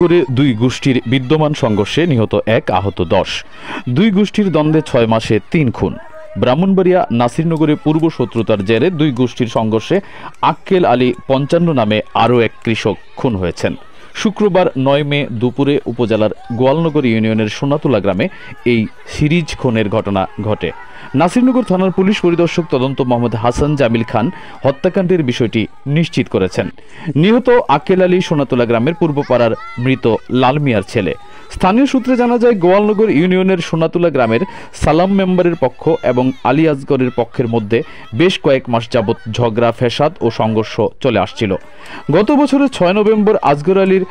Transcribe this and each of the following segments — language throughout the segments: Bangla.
করে দুই গোষ্ঠীর বিদ্যমান সংঘর্ষে নিহত ১, আহত ১০। দুই গোষ্ঠীর দ্বন্দ্বে ৬ মাসে ৩ খুন। ব্রাহ্মণবাড়িয়া নাসিরনগরে পূর্ব শত্রুতার জেরে দুই গোষ্ঠীর সংঘর্ষে আক্কেল আলী ৫৫ নামে আরও এক কৃষক খুন হয়েছেন। শুক্রবার ৯ মে দুপুরে উপজেলার গোয়ালনগর ইউনিয়নের সোনাতুলা গ্রামে এই সিরিজ খুনের ঘটনা ঘটে। নাসিরনগর থানার পুলিশ পরিদর্শক তদন্ত মোহাম্মদ হাসান জামিল খান হত্যাকাণ্ডের বিষয়টি নিশ্চিত করেছেন। নিহত আক্কেল আলী সোনাতুলা গ্রামের পূর্বপাড়ার মৃত লাল মিয়ার ছেলে। স্থানীয় সূত্রে জানা যায়, গোয়ালনগর ইউনিয়নের সোনাতুলা গ্রামের সালাম মেম্বারের পক্ষ এবং আলী আসগরের পক্ষের মধ্যে বেশ কয়েক মাস যাবৎ ঝগড়া, ফ্যাসাদ ও সংঘর্ষ চলে আসছিল। গত বছরের ৬ নভেম্বর আসগর আলীর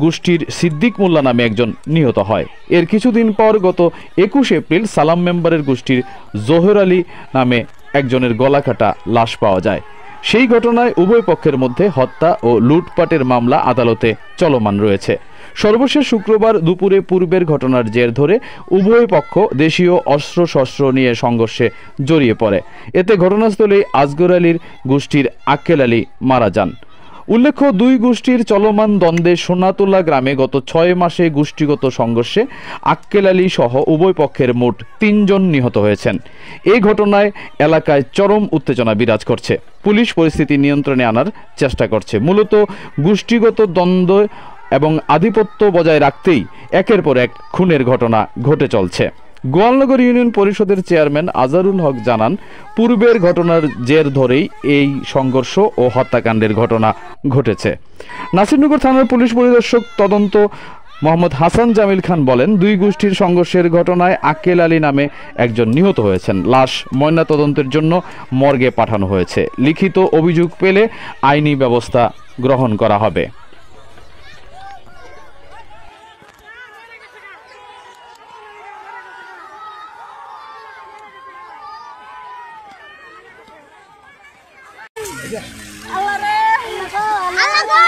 গোষ্ঠীর সিদ্দিক মোল্লা নামে একজন নিহত হয়। এর কিছুদিন পর গত ২১ এপ্রিল সালাম মেম্বারের গোষ্ঠীর জোহর আলী নামে একজনের গলাকাটা লাশ পাওয়া যায়। সেই ঘটনায় উভয় পক্ষের মধ্যে হত্যা ও লুটপাটের মামলা আদালতে চলমান রয়েছে। সর্বশেষ শুক্রবার দুপুরে পূর্বের ঘটনার জের ধরে উভয় পক্ষ দেশীয় অস্ত্রশস্ত্র নিয়ে সংঘর্ষে জড়িয়ে পড়ে। এতে ঘটনাস্থলেই আসগর আলীর গোষ্ঠীর আক্কেল আলী মারা যান। উল্লেখ্য, দুই গোষ্ঠীর চলমান দ্বন্দ্বে সোনাতুলা গ্রামে গত ৬ মাসে গোষ্ঠীগত সংঘর্ষে আক্কেল আলী সহ উভয় পক্ষের মোট ৩ জন নিহত হয়েছেন। এই ঘটনায় এলাকায় চরম উত্তেজনা বিরাজ করছে। পুলিশ পরিস্থিতি নিয়ন্ত্রণে আনার চেষ্টা করছে। মূলত গোষ্ঠীগত দ্বন্দ্ব এবং আধিপত্য বজায় রাখতেই একের পর এক খুনের ঘটনা ঘটে চলছে। গোয়ালনগর ইউনিয়ন পরিষদের চেয়ারম্যান আজারুল হক জানান, পূর্বের ঘটনার জের ধরেই এই সংঘর্ষ ও হত্যাকাণ্ডের ঘটনা ঘটেছে। নাসিরনগর থানার পুলিশ পরিদর্শক তদন্ত মোহাম্মদ হাসান জামিল খান বলেন, দুই গোষ্ঠীর সংঘর্ষের ঘটনায় আক্কেল আলী নামে একজন নিহত হয়েছেন। লাশ ময়নাতদন্তের জন্য মর্গে পাঠানো হয়েছে। লিখিত অভিযোগ পেলে আইনি ব্যবস্থা গ্রহণ করা হবে। Allah